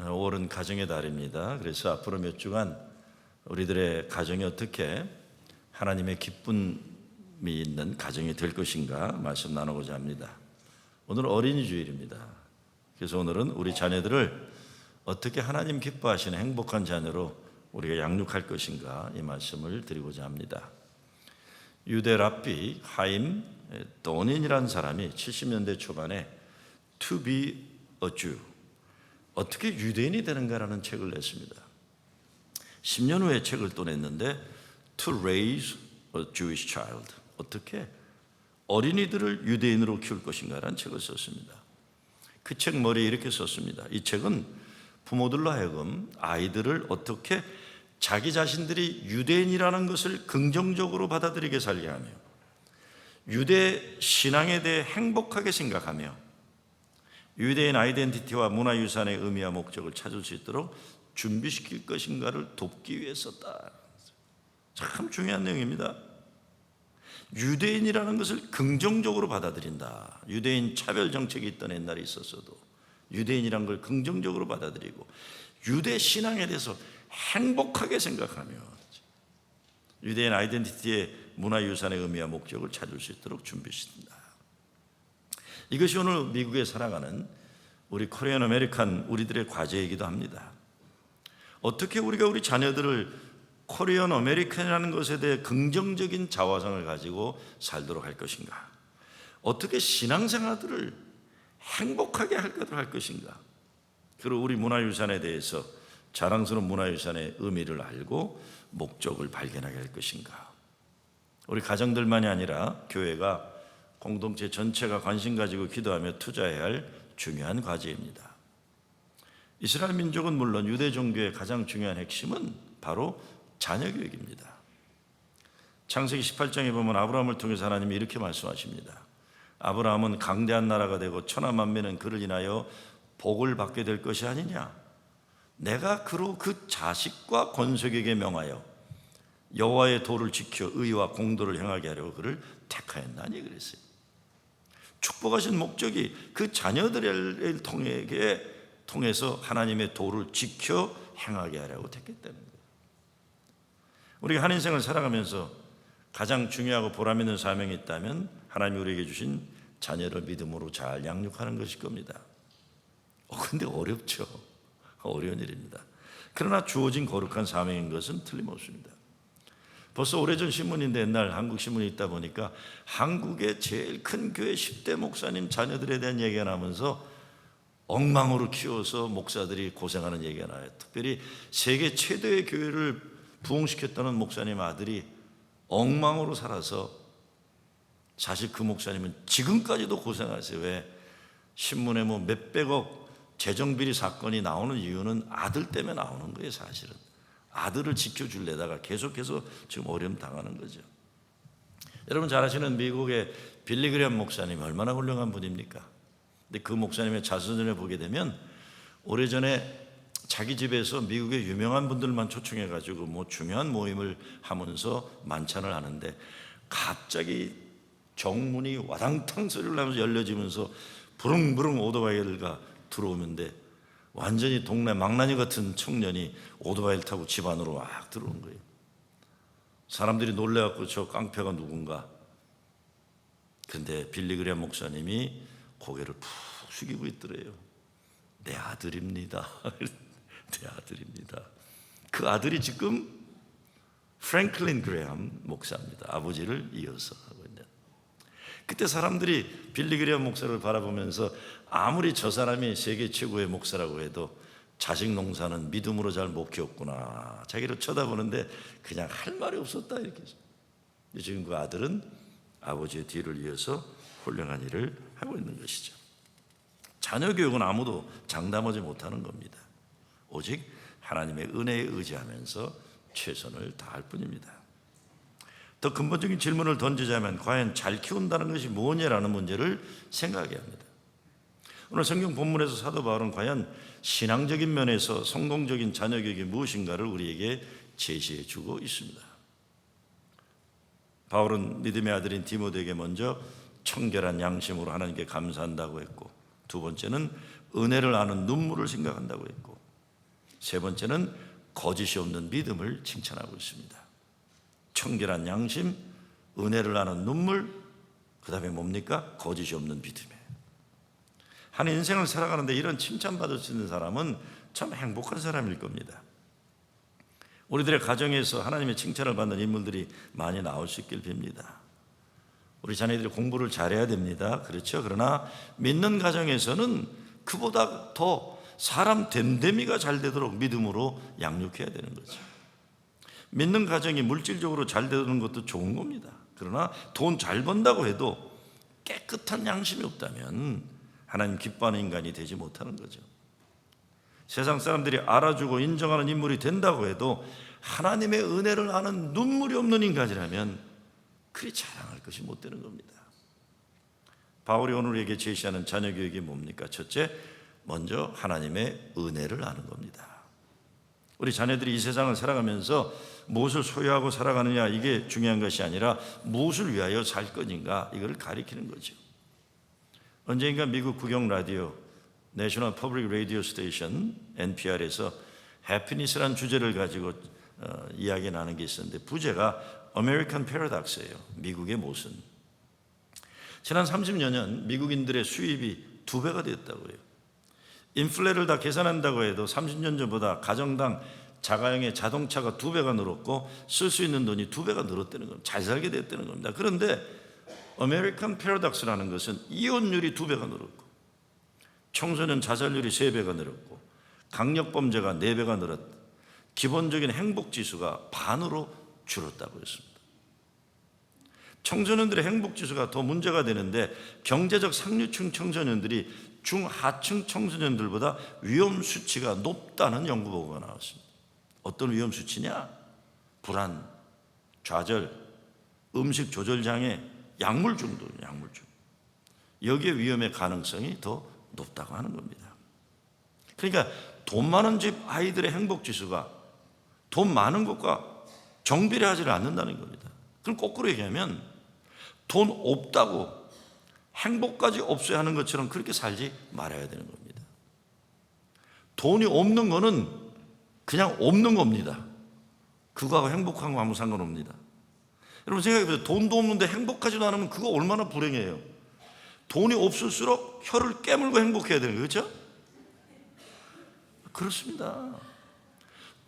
5월은 가정의 달입니다. 그래서 앞으로 몇 주간 우리들의 가정이 어떻게 하나님의 기쁨이 있는 가정이 될 것인가 말씀 나누고자 합니다. 오늘 어린이 주일입니다. 그래서 오늘은 우리 자녀들을 어떻게 하나님 기뻐하시는 행복한 자녀로 우리가 양육할 것인가 이 말씀을 드리고자 합니다. 유대 랍비 하임 도닌이라는 사람이 70년대 초반에 To be a Jew, 어떻게 유대인이 되는가라는 책을 냈습니다. 10년 후에 책을 또 냈는데 To raise a Jewish child, 어떻게 어린이들을 유대인으로 키울 것인가라는 책을 썼습니다. 그 책 머리에 이렇게 썼습니다. 이 책은 부모들로 하여금 아이들을 어떻게 자기 자신들이 유대인이라는 것을 긍정적으로 받아들이게 살게 하며 유대 신앙에 대해 행복하게 생각하며 유대인 아이덴티티와 문화유산의 의미와 목적을 찾을 수 있도록 준비시킬 것인가를 돕기 위해 썼다. 참 중요한 내용입니다. 유대인이라는 것을 긍정적으로 받아들인다. 유대인 차별 정책이 있던 옛날에 있었어도 유대인이라는 걸 긍정적으로 받아들이고 유대 신앙에 대해서 행복하게 생각하며 유대인 아이덴티티의 문화유산의 의미와 목적을 찾을 수 있도록 준비시킨다. 이것이 오늘 미국에 살아가는 우리 코리안 아메리칸 우리들의 과제이기도 합니다. 어떻게 우리가 우리 자녀들을 코리안 아메리칸이라는 것에 대해 긍정적인 자화상을 가지고 살도록 할 것인가? 어떻게 신앙생활들을 행복하게 할 것인가? 그리고 우리 문화유산에 대해서 자랑스러운 문화유산의 의미를 알고 목적을 발견하게 할 것인가? 우리 가정들만이 아니라 교회가 공동체 전체가 관심 가지고 기도하며 투자해야 할 중요한 과제입니다. 이스라엘 민족은 물론 유대 종교의 가장 중요한 핵심은 바로 자녀 교육입니다. 창세기 18장에 보면 아브라함을 통해서 하나님이 이렇게 말씀하십니다. 아브라함은 강대한 나라가 되고 천하 만민은 그를 인하여 복을 받게 될 것이 아니냐. 내가 그로 그 자식과 권속에게 명하여 여호와의 도를 지켜 의와 공도를 행하게 하려고 그를 택하였나니 그랬어요. 축복하신 목적이 그 자녀들을 통해서 하나님의 도를 지켜 행하게 하려고 택했다는 거예요. 우리가 한 인생을 살아가면서 가장 중요하고 보람 있는 사명이 있다면 하나님이 우리에게 주신 자녀를 믿음으로 잘 양육하는 것일 겁니다. 근데 어렵죠. 어려운 일입니다. 그러나 주어진 거룩한 사명인 것은 틀림없습니다. 벌써 오래전 신문인데 옛날 한국 신문이 있다 보니까 한국의 제일 큰 교회 10대 목사님 자녀들에 대한 얘기가 나면서 엉망으로 키워서 목사들이 고생하는 얘기가 나와요. 특별히 세계 최대의 교회를 부흥시켰다는 목사님 아들이 엉망으로 살아서 사실 그 목사님은 지금까지도 고생하세요. 왜? 신문에 뭐 몇백억 재정비리 사건이 나오는 이유는 아들 때문에 나오는 거예요. 사실은 아들을 지켜주려다가 계속해서 지금 어려움 당하는 거죠. 여러분 잘 아시는 미국의 빌리 그레엄 목사님이 얼마나 훌륭한 분입니까? 근데 그 목사님의 자서전을 보게 되면 오래전에 자기 집에서 미국의 유명한 분들만 초청해가지고 뭐 중요한 모임을 하면서 만찬을 하는데 갑자기 정문이 와당탕 소리를 하면서 열려지면서 부릉부릉 오토바이가 들어오는데 완전히 동네 망나니 같은 청년이 오토바이를 타고 집 안으로 막 들어온 거예요. 사람들이 놀래갖고 저 깡패가 누군가. 근데 빌리 그레엄 목사님이 고개를 푹 숙이고 있더래요. 내 아들입니다. 내 아들입니다. 그 아들이 지금 프랭클린 그레엄 목사입니다. 아버지를 이어서 하고 있는. 그때 사람들이 빌리 그레엄 목사를 바라보면서 아무리 저 사람이 세계 최고의 목사라고 해도 자식 농사는 믿음으로 잘 못 키웠구나. 자기를 쳐다보는데 그냥 할 말이 없었다 이렇게. 지금 그 아들은 아버지의 뒤를 이어서 훌륭한 일을 하고 있는 것이죠. 자녀 교육은 아무도 장담하지 못하는 겁니다. 오직 하나님의 은혜에 의지하면서 최선을 다할 뿐입니다. 더 근본적인 질문을 던지자면 과연 잘 키운다는 것이 뭐냐라는 문제를 생각해야 합니다. 오늘 성경 본문에서 사도 바울은 과연 신앙적인 면에서 성공적인 자녀 교육이 무엇인가를 우리에게 제시해 주고 있습니다. 바울은 믿음의 아들인 디모데에게 먼저 청결한 양심으로 하나님께 감사한다고 했고, 두 번째는 은혜를 아는 눈물을 생각한다고 했고, 세 번째는 거짓이 없는 믿음을 칭찬하고 있습니다. 청결한 양심, 은혜를 아는 눈물, 그 다음에 뭡니까? 거짓이 없는 믿음이에요. 한 인생을 살아가는데 이런 칭찬받을 수 있는 사람은 참 행복한 사람일 겁니다. 우리들의 가정에서 하나님의 칭찬을 받는 인물들이 많이 나올 수 있길 빕니다. 우리 자녀들이 공부를 잘해야 됩니다. 그렇죠? 그러나 믿는 가정에서는 그보다 더 사람 됨됨이가 잘 되도록 믿음으로 양육해야 되는 거죠. 믿는 가정이 물질적으로 잘 되는 것도 좋은 겁니다. 그러나 돈 잘 번다고 해도 깨끗한 양심이 없다면 하나님 기뻐하는 인간이 되지 못하는 거죠. 세상 사람들이 알아주고 인정하는 인물이 된다고 해도 하나님의 은혜를 아는 눈물이 없는 인간이라면 그리 자랑할 것이 못 되는 겁니다. 바울이 오늘 우리에게 제시하는 자녀 교육이 뭡니까? 첫째, 먼저 하나님의 은혜를 아는 겁니다. 우리 자녀들이 이 세상을 살아가면서 무엇을 소유하고 살아가느냐, 이게 중요한 것이 아니라 무엇을 위하여 살 것인가, 이걸 가리키는 거죠. 언젠가 미국 국영 라디오 내셔널 퍼블릭 라디오 스테이션 NPR에서 해피니스라는 주제를 가지고 이야기 나누는 게 있었는데, 부제가 아메리칸 패러독스예요. 미국의 모순. 지난 30여 년 미국인들의 수입이 2배가 됐다고 해요. 인플레를 다 계산한다고 해도 30년 전보다 가정당 자가용의 자동차가 2배가 늘었고 쓸 수 있는 돈이 2배가 늘었다는 겁니다. 잘 살게 됐다는 겁니다. 그런데 아메리칸 패러독스라는 것은 이혼율이 2배가 늘었고 청소년 자살률이 3배가 늘었고 강력범죄가 4배가 늘었다. 기본적인 행복지수가 반으로 줄었다고 했습니다. 청소년들의 행복지수가 더 문제가 되는데 경제적 상류층 청소년들이 중하층 청소년들보다 위험 수치가 높다는 연구 보고가 나왔습니다. 어떤 위험 수치냐? 불안, 좌절, 음식 조절 장애, 약물 중독, 약물 중독. 여기에 위험의 가능성이 더 높다고 하는 겁니다. 그러니까 돈 많은 집 아이들의 행복지수가 돈 많은 것과 정비례하지 않는다는 겁니다. 그럼 거꾸로 얘기하면 돈 없다고 행복까지 없어야 하는 것처럼 그렇게 살지 말아야 되는 겁니다. 돈이 없는 거는 그냥 없는 겁니다. 그거하고 행복한 거 아무 상관없습니다. 여러분 생각해보세요. 돈도 없는데 행복하지도 않으면 그거 얼마나 불행해요. 돈이 없을수록 혀를 깨물고 행복해야 되는 거죠. 그렇죠? 그렇습니다.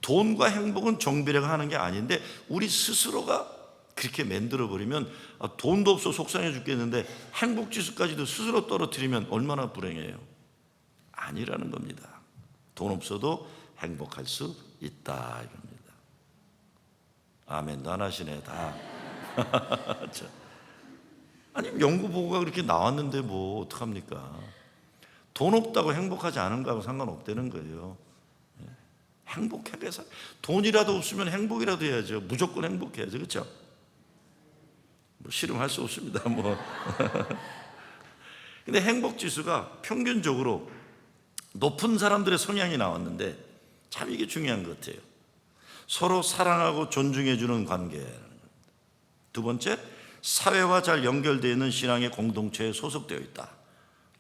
돈과 행복은 정비례가 하는 게 아닌데 우리 스스로가 그렇게 만들어버리면 돈도 없어 속상해 죽겠는데 행복지수까지도 스스로 떨어뜨리면 얼마나 불행해요. 아니라는 겁니다. 돈 없어도 행복할 수 있다 이겁니다. 아멘도 안 하시네 다. 아니 연구 보고가 그렇게 나왔는데 뭐 어떡합니까? 돈 없다고 행복하지 않은 거하고 상관없다는 거예요. 행복하게 살. 돈이라도 없으면 행복이라도 해야죠. 무조건 행복해야죠. 그렇죠? 뭐 실험할 수 없습니다. 뭐. 근데 행복 지수가 평균적으로 높은 사람들의 성향이 나왔는데 참 이게 중요한 것 같아요. 서로 사랑하고 존중해 주는 관계. 두 번째, 사회와 잘 연결되어 있는 신앙의 공동체에 소속되어 있다.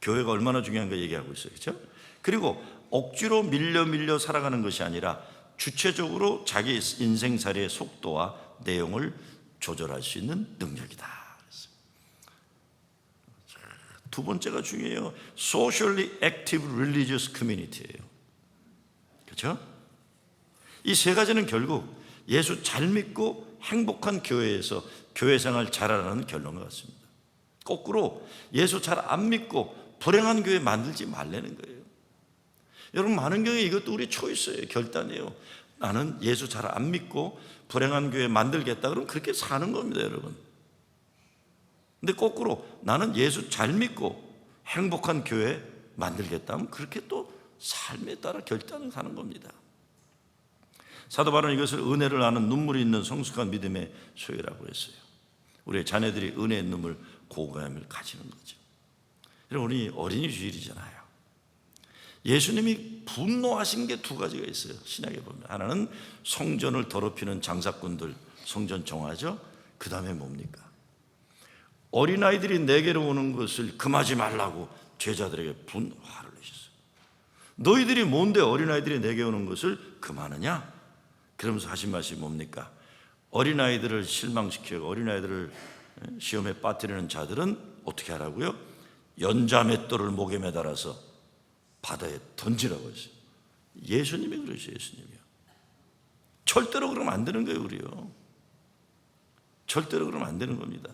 교회가 얼마나 중요한 거 얘기하고 있어요. 그렇죠? 그리고 억지로 밀려 살아가는 것이 아니라 주체적으로 자기 인생살이의 속도와 내용을 조절할 수 있는 능력이다. 두 번째가 중요해요. Socially active religious community예요. 그렇죠? 이 세 가지는 결국 예수 잘 믿고 행복한 교회에서 교회 생활 잘하라는 결론과 같습니다. 거꾸로 예수 잘 안 믿고 불행한 교회 만들지 말라는 거예요. 여러분 많은 경우에 이것도 우리 초이스예요. 결단이에요. 나는 예수 잘 안 믿고 불행한 교회 만들겠다 그러면 그렇게 사는 겁니다, 여러분. 근데 거꾸로 나는 예수 잘 믿고 행복한 교회 만들겠다 하면 그렇게 또 삶에 따라 결단을 하는 겁니다. 사도 바울은 이것을 은혜를 아는 눈물이 있는 성숙한 믿음의 소유라고 했어요. 우리의 자녀들이 은혜의 눈물, 고감을 가지는 거죠. 여러분 우리 어린이 주일이잖아요. 예수님이 분노하신 게 두 가지가 있어요. 신약에 보면 하나는 성전을 더럽히는 장사꾼들, 성전 정화죠. 그 다음에 뭡니까? 어린아이들이 내게로 오는 것을 금하지 말라고 제자들에게 화를 내셨어요. 너희들이 뭔데 어린아이들이 내게 오는 것을 금하느냐? 그러면서 하신 말씀이 뭡니까? 어린아이들을 실망시키고 어린아이들을 시험에 빠뜨리는 자들은 어떻게 하라고요? 연자맷돌을 목에 매달아서 바다에 던지라고 했어요. 예수님이 그러시죠. 예수님이요. 절대로 그러면 안 되는 거예요. 우리요. 절대로 그러면 안 되는 겁니다.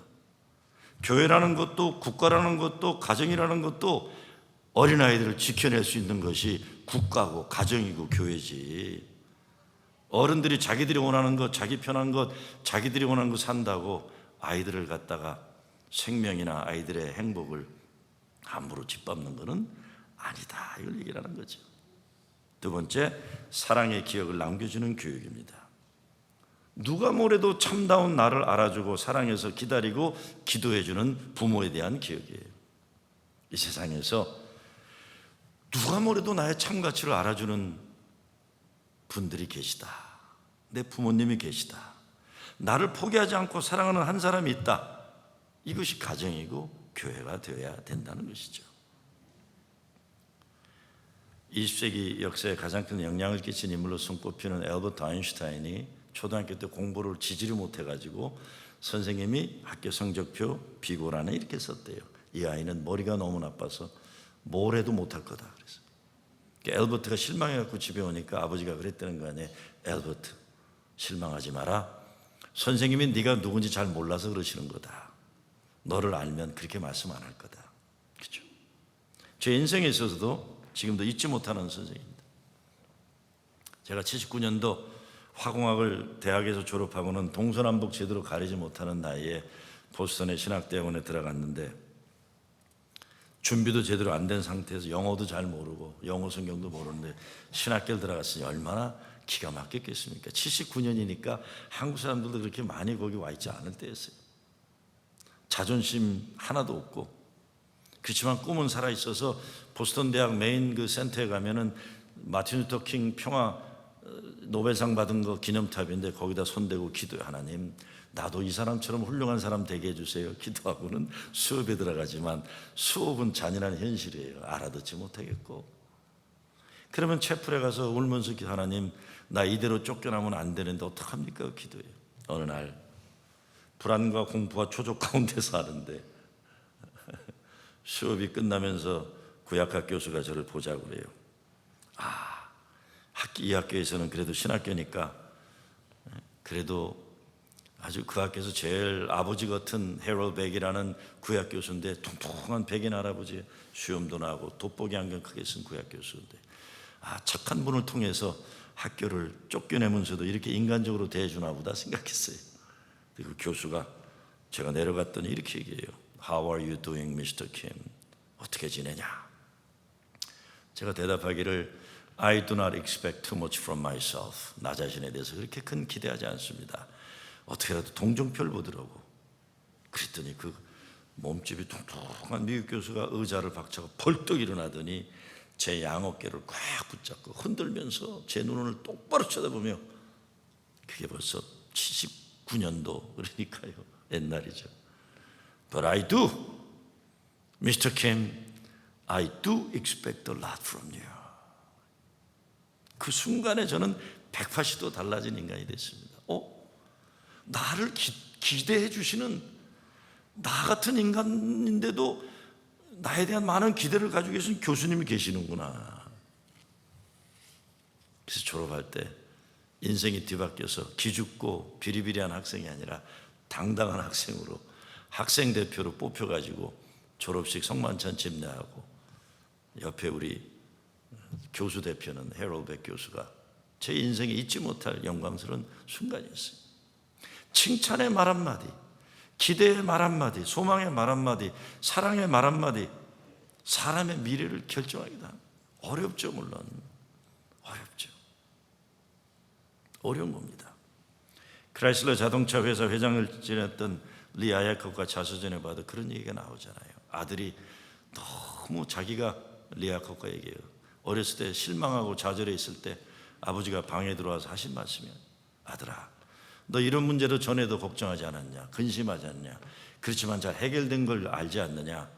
교회라는 것도 국가라는 것도 가정이라는 것도 어린아이들을 지켜낼 수 있는 것이 국가고 가정이고 교회지. 어른들이 자기들이 원하는 것, 자기 편한 것, 자기들이 원하는 것 산다고 아이들을 갖다가 생명이나 아이들의 행복을 함부로 짓밟는 것은 아니다. 이걸 얘기하는 거죠. 두 번째, 사랑의 기억을 남겨주는 교육입니다. 누가 뭐래도 참다운 나를 알아주고 사랑해서 기다리고 기도해주는 부모에 대한 기억이에요. 이 세상에서 누가 뭐래도 나의 참 가치를 알아주는 분들이 계시다. 내 부모님이 계시다. 나를 포기하지 않고 사랑하는 한 사람이 있다. 이것이 가정이고 교회가 되어야 된다는 것이죠. 20세기 역사에 가장 큰 영향을 끼친 인물로 손꼽히는 엘버트 아인슈타인이 초등학교 때 공부를 지지를 못해가지고 선생님이 학교 성적표 비고란에 이렇게 썼대요. 이 아이는 머리가 너무 나빠서 뭘 해도 못할 거다 그래서. 엘버트가 실망해갖고 집에 오니까 아버지가 그랬다는 거 아니에요. 엘버트, 실망하지 마라. 선생님이 네가 누군지 잘 몰라서 그러시는 거다. 너를 알면 그렇게 말씀 안 할 거다. 그렇죠? 제 인생에 있어서도 지금도 잊지 못하는 선생님입니다. 제가 79년도 화공학을 대학에서 졸업하고는 동서남북 제대로 가리지 못하는 나이에 보스턴의 신학대학원에 들어갔는데 준비도 제대로 안 된 상태에서 영어도 잘 모르고 영어 성경도 모르는데 신학교를 들어갔으니 얼마나 기가 막혔겠습니까? 79년이니까 한국 사람들도 그렇게 많이 거기 와 있지 않을 때였어요. 자존심 하나도 없고 그렇지만 꿈은 살아있어서 보스턴 대학 메인 그 센터에 가면은 마틴 루터 킹 평화 노벨상 받은 거 기념탑인데 거기다 손대고 기도해. 하나님, 나도 이 사람처럼 훌륭한 사람 되게 해주세요. 기도하고는 수업에 들어가지만 수업은 잔인한 현실이에요. 알아듣지 못하겠고. 그러면 채플에 가서 울면서 하나님, 나 이대로 쫓겨나면 안 되는데 어떡합니까? 기도해요. 어느 날 불안과 공포와 초조 가운데서 하는데 수업이 끝나면서 구약학 교수가 저를 보자고 그래요. 이 학교에서는 그래도 신학교니까 그래도 아주 그 학교에서 제일 아버지 같은 해롤 백이라는 구약 교수인데 통통한 백인 할아버지, 수염도 나고 돋보기 안경 크게 쓴 구약 교수인데 착한 분을 통해서 학교를 쫓겨내면서도 이렇게 인간적으로 대해주나 보다 생각했어요. 그 교수가 제가 내려갔더니 이렇게 얘기해요. How are you doing, Mr. Kim? 어떻게 지내냐? 제가 대답하기를 I do not expect too much from myself. 나 자신에 대해서 그렇게 큰 기대하지 않습니다. 어떻게라도 동정표를 보더라고. 그랬더니 그 몸집이 통통한 미국 교수가 의자를 박차고 벌떡 일어나더니 제 양어깨를 꽉 붙잡고 흔들면서 제 눈을 똑바로 쳐다보며, 그게 벌써 79년도 그러니까요. 옛날이죠. But I do, Mr. Kim, I do expect a lot from you. 그 순간에 저는 180도 달라진 인간이 됐습니다. 나를 기대해 주시는 나 같은 인간인데도 나에 대한 많은 기대를 가지고 계신 교수님이 계시는구나. 그래서 졸업할 때 인생이 뒤바뀌어서 기죽고 비리비리한 학생이 아니라 당당한 학생으로 학생 대표로 뽑혀가지고 졸업식 성만찬 집례하고, 옆에 우리 교수 대표는 해롤 백 교수가 제 인생에 잊지 못할 영광스러운 순간이었어요. 칭찬의 말 한마디, 기대의 말 한마디, 소망의 말 한마디, 사랑의 말 한마디, 사람의 미래를 결정하기도 합니다. 어렵죠. 물론 어렵죠. 어려운 겁니다. 크라이슬러 자동차 회사 회장을 지냈던 리 아야컵과 자서전에 봐도 그런 얘기가 나오잖아요. 아들이 너무 자기가 리 아야컵과 얘기해요. 어렸을 때 실망하고 좌절해 있을 때 아버지가 방에 들어와서 하신 말씀이에요. 아들아, 너 이런 문제도 전에도 걱정하지 않았냐? 근심하지 않냐? 그렇지만 잘 해결된 걸 알지 않느냐?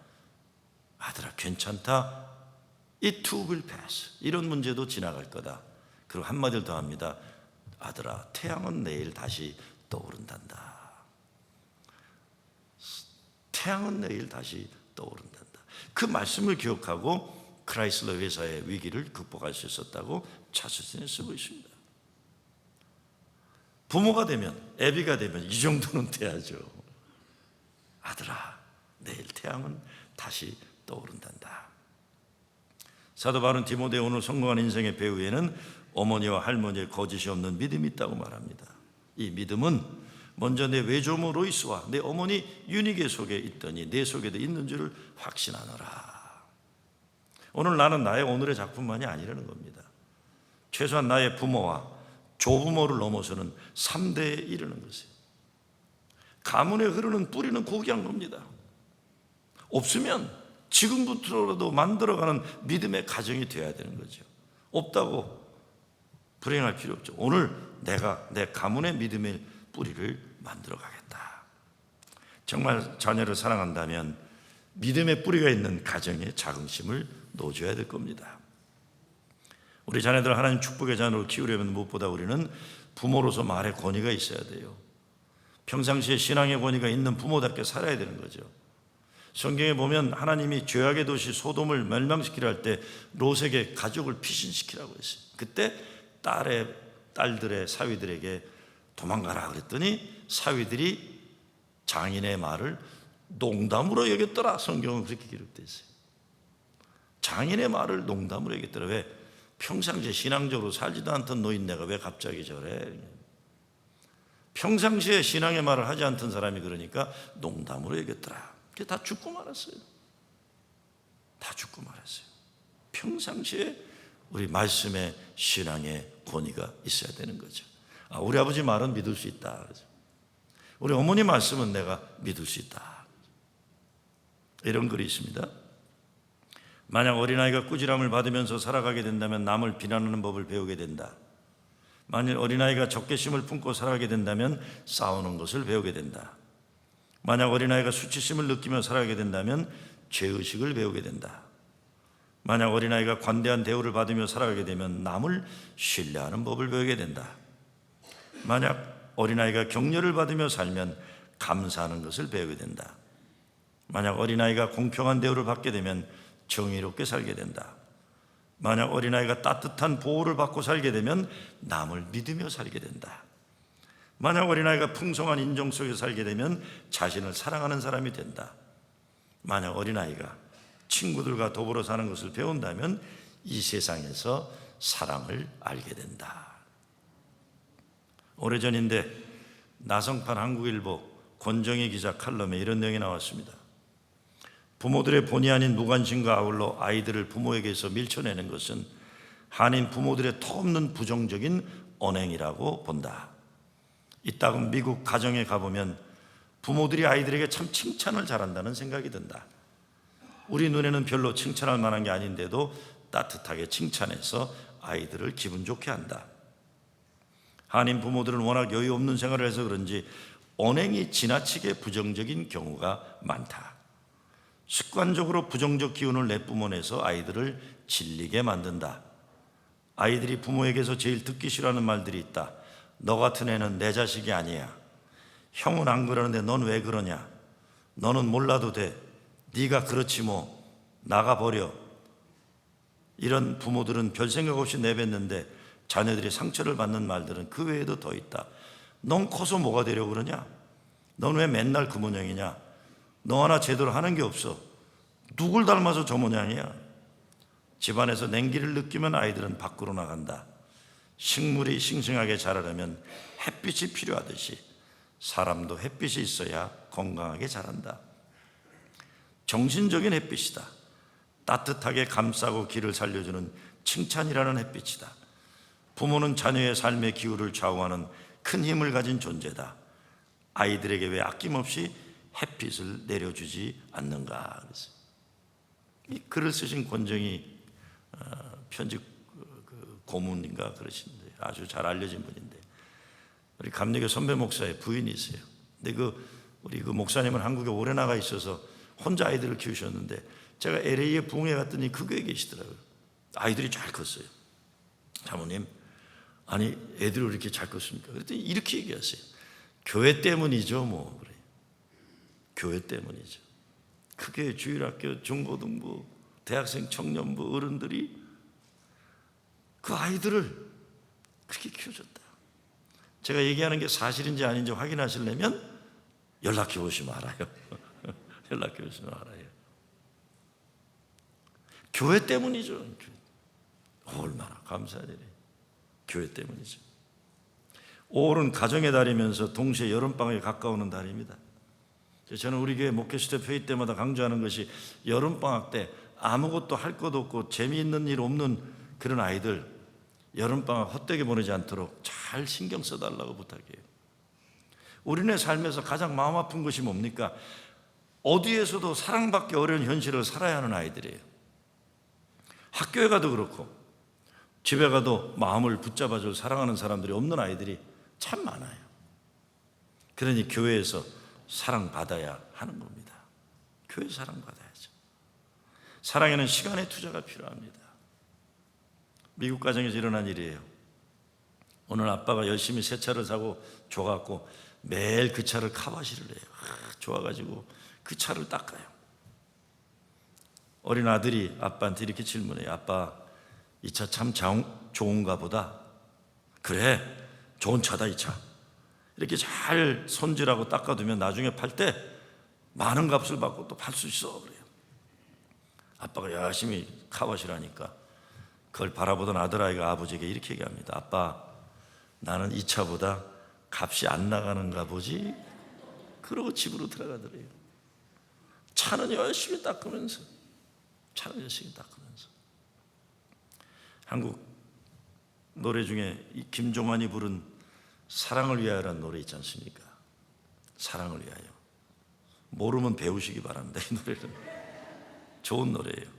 아들아, 괜찮다. It too will pass. 이런 문제도 지나갈 거다. 그리고 한마디를 더 합니다. 아들아, 태양은 내일 다시 떠오른단다. 태양은 내일 다시 떠오른단다. 그 말씀을 기억하고 크라이슬러 회사의 위기를 극복할 수 있었다고 차수선이 쓰고 있습니다. 부모가 되면, 애비가 되면 이 정도는 돼야죠. 아들아, 내일 태양은 다시 떠오른단다. 사도 바울은 디모데 오늘 성공한 인생의 배후에는 어머니와 할머니의 거짓이 없는 믿음이 있다고 말합니다. 이 믿음은 먼저 내 외조모 로이스와 내 어머니 유니게 속에 있더니 내 속에도 있는 줄을 확신하노라. 오늘 나는 나의 오늘의 작품만이 아니라는 겁니다. 최소한 나의 부모와 조부모를 넘어서는 3대에 이르는 것이에요. 가문에 흐르는 뿌리는 고귀한 겁니다. 없으면 지금부터라도 만들어가는 믿음의 가정이 되어야 되는 거죠. 없다고 불행할 필요 없죠. 오늘 내가 내 가문의 믿음의 뿌리를 만들어 가겠다. 정말 자녀를 사랑한다면 믿음의 뿌리가 있는 가정에 자긍심을 놓아줘야 될 겁니다. 우리 자녀들 하나님 축복의 자녀로 키우려면 무엇보다 우리는 부모로서 말의 권위가 있어야 돼요. 평상시에 신앙의 권위가 있는 부모답게 살아야 되는 거죠. 성경에 보면 하나님이 죄악의 도시 소돔을 멸망시키려 할 때 롯에게 가족을 피신시키라고 했어요. 그때 딸들의 사위들에게 도망가라 그랬더니 사위들이 장인의 말을 농담으로 여겼더라. 성경은 그렇게 기록되어 있어요. 장인의 말을 농담으로 여겼더라. 왜? 평상시에 신앙적으로 살지도 않던 노인네가 왜 갑자기 저래? 평상시에 신앙의 말을 하지 않던 사람이 그러니까 농담으로 여겼더라. 그게 다 죽고 말았어요. 다 죽고 말았어요. 평상시에 우리 말씀의 신앙의 권위가 있어야 되는 거죠. 우리 아버지 말은 믿을 수 있다. 우리 어머니 말씀은 내가 믿을 수 있다. 이런 글이 있습니다. 만약 어린아이가 꾸지람을 받으면서 살아가게 된다면 남을 비난하는 법을 배우게 된다. 만일 어린아이가 적개심을 품고 살아가게 된다면 싸우는 것을 배우게 된다. 만약 어린아이가 수치심을 느끼며 살아가게 된다면 죄의식을 배우게 된다. 만약 어린아이가 관대한 대우를 받으며 살아가게 되면 남을 신뢰하는 법을 배우게 된다. 만약 어린아이가 격려를 받으며 살면 감사하는 것을 배우게 된다. 만약 어린아이가 공평한 대우를 받게 되면 정의롭게 살게 된다. 만약 어린아이가 따뜻한 보호를 받고 살게 되면 남을 믿으며 살게 된다. 만약 어린아이가 풍성한 인정 속에 살게 되면 자신을 사랑하는 사람이 된다. 만약 어린아이가 친구들과 더불어 사는 것을 배운다면 이 세상에서 사랑을 알게 된다. 오래전인데 나성판 한국일보 권정희 기자 칼럼에 이런 내용이 나왔습니다. 부모들의 본의 아닌 무관심과 아울러 아이들을 부모에게서 밀쳐내는 것은 한인 부모들의 터없는 부정적인 언행이라고 본다. 이따금 미국 가정에 가보면 부모들이 아이들에게 참 칭찬을 잘한다는 생각이 든다. 우리 눈에는 별로 칭찬할 만한 게 아닌데도 따뜻하게 칭찬해서 아이들을 기분 좋게 한다. 한인 부모들은 워낙 여유 없는 생활을 해서 그런지 언행이 지나치게 부정적인 경우가 많다. 습관적으로 부정적 기운을 내뿜어내서 아이들을 질리게 만든다. 아이들이 부모에게서 제일 듣기 싫어하는 말들이 있다. 너 같은 애는 내 자식이 아니야. 형은 안 그러는데 넌 왜 그러냐. 너는 몰라도 돼. 네가 그렇지 뭐. 나가버려. 이런 부모들은 별 생각 없이 내뱉는데 자녀들이 상처를 받는 말들은 그 외에도 더 있다. 넌 커서 뭐가 되려고 그러냐. 넌 왜 맨날 그 모양이냐. 너 하나 제대로 하는 게 없어. 누굴 닮아서 저 모양이야. 집안에서 냉기를 느끼면 아이들은 밖으로 나간다. 식물이 싱싱하게 자라려면 햇빛이 필요하듯이 사람도 햇빛이 있어야 건강하게 자란다. 정신적인 햇빛이다. 따뜻하게 감싸고 길을 살려주는 칭찬이라는 햇빛이다. 부모는 자녀의 삶의 기후를 좌우하는 큰 힘을 가진 존재다. 아이들에게 왜 아낌없이 햇빛을 내려주지 않는가. 이 글을 쓰신 권정희 편집 고문인가 그러신데 아주 잘 알려진 분인데 우리 감리교 선배 목사의 부인이 있어요. 근데 우리 그 목사님은 한국에 오래 나가 있어서 혼자 아이들을 키우셨는데 제가 LA에 부흥회 갔더니 그 교회에 계시더라고요. 아이들이 잘 컸어요. 사모님, 아니 애들이 왜 이렇게 잘 컸습니까? 그랬더니 이렇게 얘기하세요. 교회 때문이죠 뭐. 그래. 교회 때문이죠. 크게 주일학교, 중고등부, 대학생, 청년부 어른들이 그 아이들을 그렇게 키워줬다. 제가 얘기하는 게 사실인지 아닌지 확인하시려면 연락해 보시면 알아요. 연락해 보시면 알아요. 교회 때문이죠. 얼마나 감사해야 돼요. 교회 때문이죠. 5월은 가정의 달이면서 동시에 여름방학에 가까우는 달입니다. 저는 우리 교회 목회시대 회의 때마다 강조하는 것이 여름방학 때 아무것도 할 것 없고 재미있는 일 없는 그런 아이들 여름방학 헛되게 보내지 않도록 잘 신경 써달라고 부탁해요. 우리네 삶에서 가장 마음 아픈 것이 뭡니까? 어디에서도 사랑받기 어려운 현실을 살아야 하는 아이들이에요. 학교에 가도 그렇고 집에 가도 마음을 붙잡아줄 사랑하는 사람들이 없는 아이들이 참 많아요. 그러니 교회에서 사랑받아야 하는 겁니다. 교회 사랑받아야죠. 사랑에는 시간의 투자가 필요합니다. 미국 가정에서 일어난 일이에요. 오늘 아빠가 열심히 새 차를 사고 줘갖고 매일 그 차를 카바시를 해요. 좋아가지고 그 차를 닦아요. 어린 아들이 아빠한테 이렇게 질문해요. 아빠, 이 차 참 좋은가 보다. 그래, 좋은 차다 이 차. 이렇게 잘 손질하고 닦아두면 나중에 팔 때 많은 값을 받고 또 팔 수 있어. 그래요. 아빠가 열심히 카바시를 하니까 그걸 바라보던 아들아이가 아버지에게 이렇게 얘기합니다. 아빠, 나는 이 차보다 값이 안 나가는가 보지. 그러고 집으로 들어가더래요. 차는 열심히 닦으면서 한국 노래 중에 이 김종환이 부른 사랑을 위하여라는 노래 있지 않습니까? 사랑을 위하여. 모르면 배우시기 바랍니다. 이 노래는 좋은 노래예요.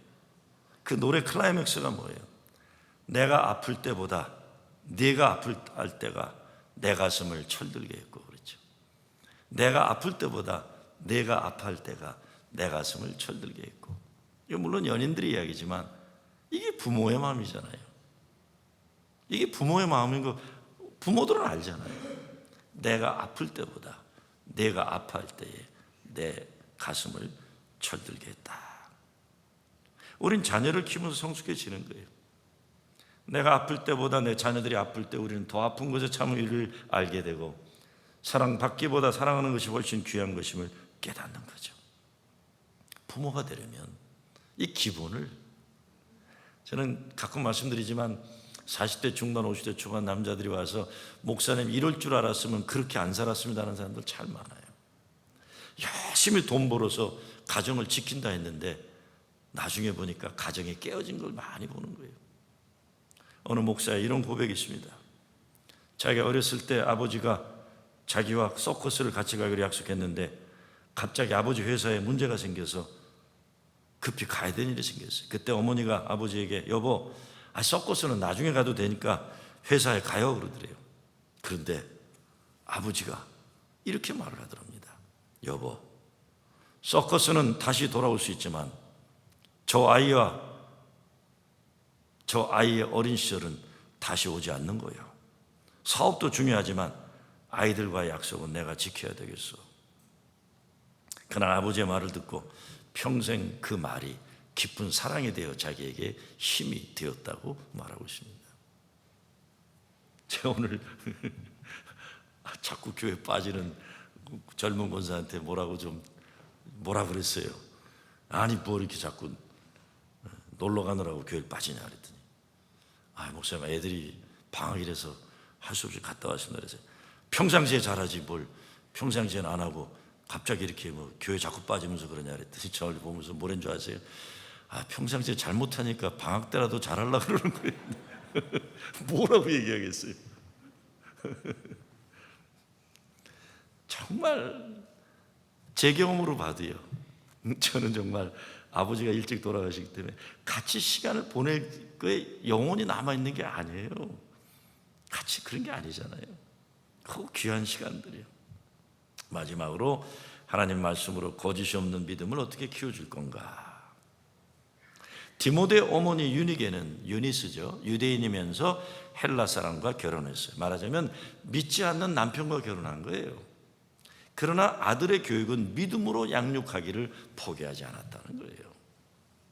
그 노래 클라이맥스가 뭐예요? 내가 아플 때보다 네가 아플 때가 내 가슴을 철들게 했고, 그렇죠. 내가 아플 때보다 네가 아파할 때가 내 가슴을 철들게 했고. 이거 물론 연인들의 이야기지만 이게 부모의 마음이잖아요. 이게 부모의 마음인 거 부모들은 알잖아요. 내가 아플 때보다 내가 아파할 때에 내 가슴을 철들게 했다. 우린 자녀를 키우면서 성숙해지는 거예요. 내가 아플 때보다 내 자녀들이 아플 때 우리는 더 아픈 것에 참을 일을 알게 되고 사랑받기보다 사랑하는 것이 훨씬 귀한 것임을 깨닫는 거죠. 부모가 되려면 이 기본을, 저는 가끔 말씀드리지만 40대 중반 50대 초반 남자들이 와서 목사님 이럴 줄 알았으면 그렇게 안 살았습니다 하는 사람들 참 많아요. 열심히 돈 벌어서 가정을 지킨다 했는데 나중에 보니까 가정이 깨어진 걸 많이 보는 거예요. 어느 목사의 이런 고백이 있습니다. 자기가 어렸을 때 아버지가 자기와 서커스를 같이 가기로 약속했는데 갑자기 아버지 회사에 문제가 생겨서 급히 가야 되는 일이 생겼어요. 그때 어머니가 아버지에게 여보, 서커스는 나중에 가도 되니까 회사에 가요 그러더래요. 그런데 아버지가 이렇게 말을 하더랍니다. 여보, 서커스는 다시 돌아올 수 있지만 저 아이의 어린 시절은 다시 오지 않는 거예요. 사업도 중요하지만 아이들과의 약속은 내가 지켜야 되겠어. 그날 아버지의 말을 듣고 평생 그 말이 깊은 사랑이 되어 자기에게 힘이 되었다고 말하고 있습니다. 제가 오늘 자꾸 교회 빠지는 젊은 권사한테 뭐라 그랬어요. 아니 뭐 이렇게 자꾸 놀러 가느라고 교회를 빠지냐 그랬더니 목사님 애들이 방학이라서 할 수 없이 갔다 왔습니다. 그래서 평상시에 잘하지 뭘 평상시에는 안 하고 갑자기 이렇게 뭐 교회 자꾸 빠지면서 그러냐 그랬더니 저를 보면서 뭐라는 줄 아세요? 평상시에 잘못하니까 방학 때라도 잘하려고 그러는 거예요. 뭐라고 얘기하겠어요? 정말 제 경험으로 봐도요, 저는 정말 아버지가 일찍 돌아가시기 때문에 같이 시간을 보낼 거에 영원히 남아있는 게 아니에요. 같이 그런 게 아니잖아요. 그 귀한 시간들이요. 마지막으로 하나님 말씀으로 거짓이 없는 믿음을 어떻게 키워줄 건가? 디모데 어머니 유니게는 유니스죠. 유대인이면서 헬라 사람과 결혼했어요. 말하자면 믿지 않는 남편과 결혼한 거예요. 그러나 아들의 교육은 믿음으로 양육하기를 포기하지 않았다는 거예요.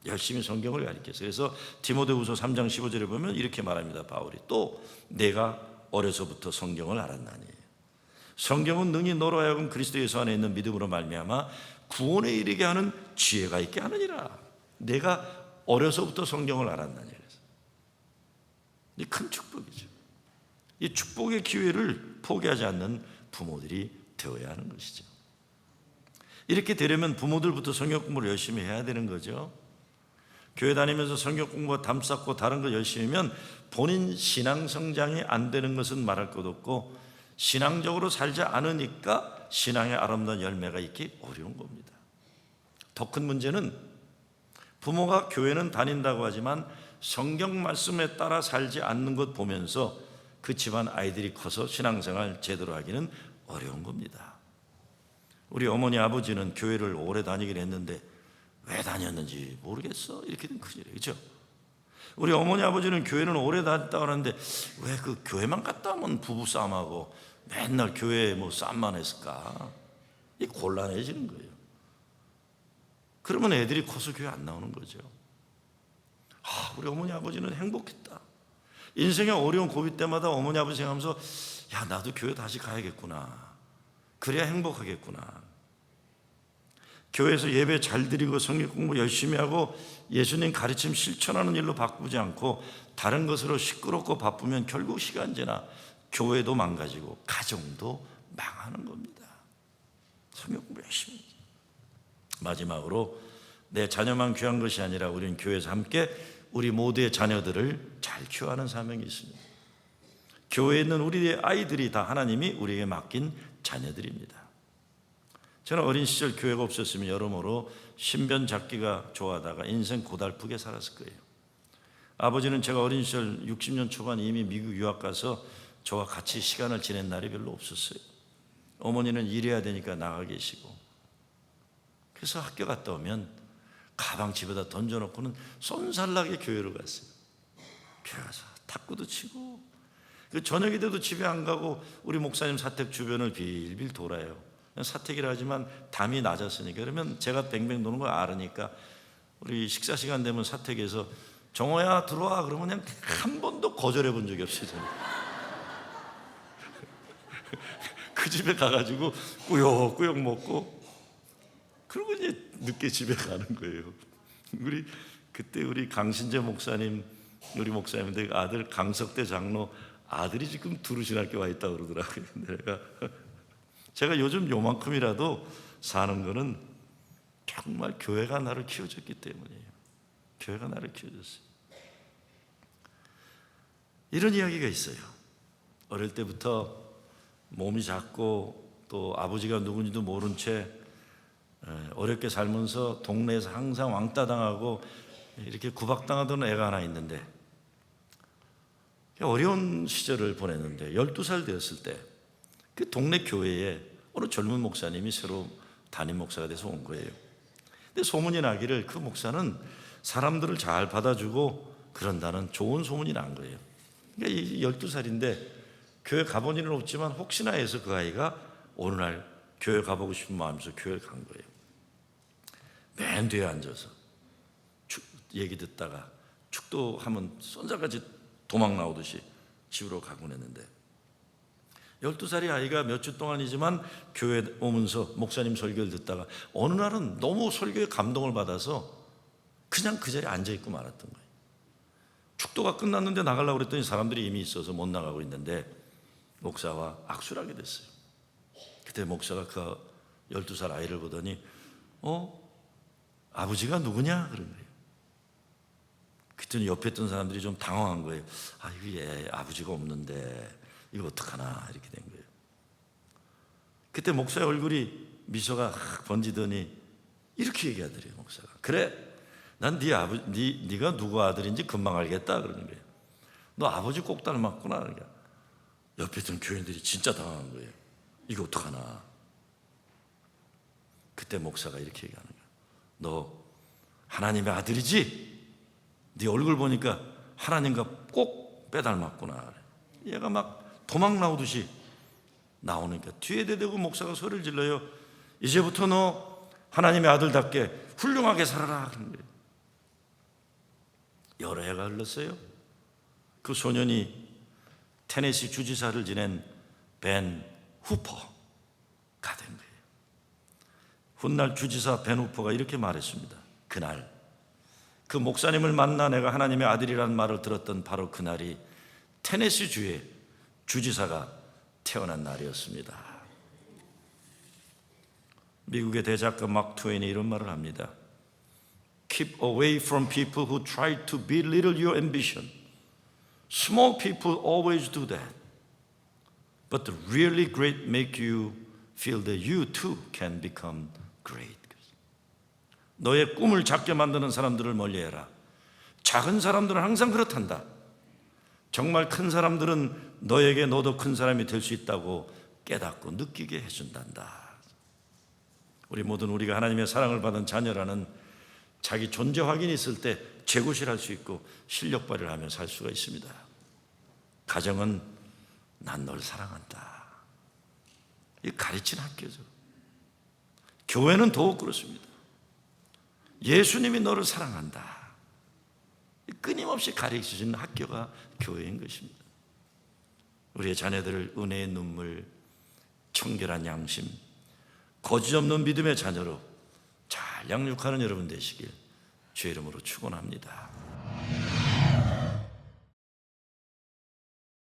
열심히 성경을 가르쳤어요. 그래서 디모데후서 3장 15절에 보면 이렇게 말합니다. 바울이 또 내가 어려서부터 성경을 알았나니 성경은 능히 너로 하여금 그리스도 예수 안에 있는 믿음으로 말미암아 구원에 이르게 하는 지혜가 있게 하느니라. 내가 어려서부터 성경을 알았나니. 이 큰 축복이죠. 이 축복의 기회를 포기하지 않는 부모들이 되어야 하는 것이죠. 이렇게 되려면 부모들부터 성경 공부를 열심히 해야 되는 거죠. 교회 다니면서 성경 공부가 담쌓고 다른 거 열심히 하면 본인 신앙 성장이 안 되는 것은 말할 것 없고 신앙적으로 살지 않으니까 신앙의 아름다운 열매가 있기 어려운 겁니다. 더 큰 문제는 부모가 교회는 다닌다고 하지만 성경 말씀에 따라 살지 않는 것 보면서 그 집안 아이들이 커서 신앙생활 제대로 하기는 어려운 겁니다. 우리 어머니 아버지는 교회를 오래 다니긴 했는데 왜 다녔는지 모르겠어 이렇게 된 큰일이에요. 그렇죠? 우리 어머니 아버지는 교회는 오래 다녔다고 하는데 왜 그 교회만 갔다 오면 부부싸움하고 맨날 교회에 뭐 싸움만 했을까? 이 곤란해지는 거예요. 그러면 애들이 커서 교회 안 나오는 거죠. 우리 어머니 아버지는 행복했다. 인생의 어려운 고비 때마다 어머니 아버지 생각하면서 야 나도 교회 다시 가야겠구나. 그래야 행복하겠구나. 교회에서 예배 잘 드리고 성경 공부 열심히 하고 예수님 가르침 실천하는 일로 바꾸지 않고 다른 것으로 시끄럽고 바쁘면 결국 시간 지나 교회도 망가지고 가정도 망하는 겁니다. 성경 공부 열심히. 마지막으로 내 자녀만 귀한 것이 아니라 우리는 교회에서 함께 우리 모두의 자녀들을 잘 키워하는 사명이 있습니다. 교회에 있는 우리의 아이들이 다 하나님이 우리에게 맡긴 자녀들입니다. 저는 어린 시절 교회가 없었으면 여러모로 신변 잡기가 좋아하다가 인생 고달프게 살았을 거예요. 아버지는 제가 어린 시절 60년 초반 이미 미국 유학 가서 저와 같이 시간을 지낸 날이 별로 없었어요. 어머니는 일해야 되니까 나가 계시고 그래서 학교 갔다 오면 가방 집에다 던져놓고는 쏜살나게 교회로 갔어요. 교회 가서 탁구도 치고 저녁이 돼도 집에 안 가고 우리 목사님 사택 주변을 빌빌 돌아요. 사택이라 하지만 담이 낮았으니까. 그러면 제가 뱅뱅 도는 걸 알으니까 우리 식사 시간 되면 사택에서 정호야 들어와 그러면 그냥 한 번도 거절해 본 적이 없어요. 저는. 그 집에 가가지고 꾸역꾸역 먹고 그리고 이제 늦게 집에 가는 거예요. 그때 우리 강신재 목사님 우리 목사님인데 아들 강석대 장로 아들이 지금 두루신학교 와 있다고 그러더라고요. 제가 요즘 요만큼이라도 사는 거는 정말 교회가 나를 키워줬기 때문이에요. 교회가 나를 키워줬어요. 이런 이야기가 있어요. 어릴 때부터 몸이 작고 또 아버지가 누군지도 모른 채 어렵게 살면서 동네에서 항상 왕따 당하고 이렇게 구박당하던 애가 하나 있는데 어려운 시절을 보냈는데 12살 되었을 때 그 동네 교회에 어느 젊은 목사님이 새로 담임 목사가 돼서 온 거예요. 근데 소문이 나기를 그 목사는 사람들을 잘 받아주고 그런다는 좋은 소문이 난 거예요. 그러니까 12살인데 교회 가본 일은 없지만 혹시나 해서 그 아이가 어느 날 교회 가보고 싶은 마음에서 교회를 간 거예요. 맨 뒤에 앉아서 얘기 듣다가 축도하면 쏜살같이 도망 나오듯이 집으로 가곤 했는데 12살의 아이가 몇 주 동안이지만 교회에 오면서 목사님 설교를 듣다가 어느 날은 너무 설교에 감동을 받아서 그냥 그 자리에 앉아있고 말았던 거예요. 축도가 끝났는데 나가려고 그랬더니 사람들이 이미 있어서 못 나가고 있는데 목사와 악수를 하게 됐어요. 그때 목사가 그 12살 아이를 보더니 아버지가 누구냐? 그런 거예요. 그때는 옆에 있던 사람들이 좀 당황한 거예요. 이거 얘 아버지가 없는데 이거 어떡하나 이렇게 된 거예요. 그때 목사의 얼굴이 미소가 확 번지더니 이렇게 얘기하더래요. 목사가 그래 난 네가 누구 아들인지 금방 알겠다 그러는 거예요. 너 아버지 꼭 닮았구나. 그러니까 옆에 있던 교인들이 진짜 당황한 거예요. 이거 어떡하나. 그때 목사가 이렇게 얘기하는 거예요. 너 하나님의 아들이지? 네 얼굴 보니까 하나님과 꼭 빼닮았구나. 얘가 막 도망 나오듯이 나오니까 뒤에 대대고 목사가 소리를 질러요. 이제부터 너 하나님의 아들답게 훌륭하게 살아라. 여러 해가 흘렀어요. 그 소년이 테네시 주지사를 지낸 벤 후퍼가 된 거예요. 훗날 주지사 벤 후퍼가 이렇게 말했습니다. 그날 그 목사님을 만나 내가 하나님의 아들이라는 말을 들었던 바로 그날이 테네시 주의 주지사가 태어난 날이었습니다. 미국의 대작가 막 트웨인이 이런 말을 합니다. Keep away from people who try to belittle your ambition. Small people always do that. But the really great make you feel that you too can become great. 너의 꿈을 작게 만드는 사람들을 멀리해라. 작은 사람들은 항상 그렇단다. 정말 큰 사람들은 너에게 너도 큰 사람이 될 수 있다고 깨닫고 느끼게 해준단다. 우리 모두는 우리가 하나님의 사랑을 받은 자녀라는 자기 존재 확인이 있을 때 재구실할 수 있고 실력 발휘를 하며 살 수가 있습니다. 가정은 난 널 사랑한다. 이 가르치는 학교죠. 교회는 더욱 그렇습니다. 예수님이 너를 사랑한다. 끊임없이 가르치시는 학교가 교회인 것입니다. 우리의 자녀들을 은혜의 눈물, 청결한 양심, 거짓 없는 믿음의 자녀로 잘 양육하는 여러분 되시길 주의 이름으로 축원합니다.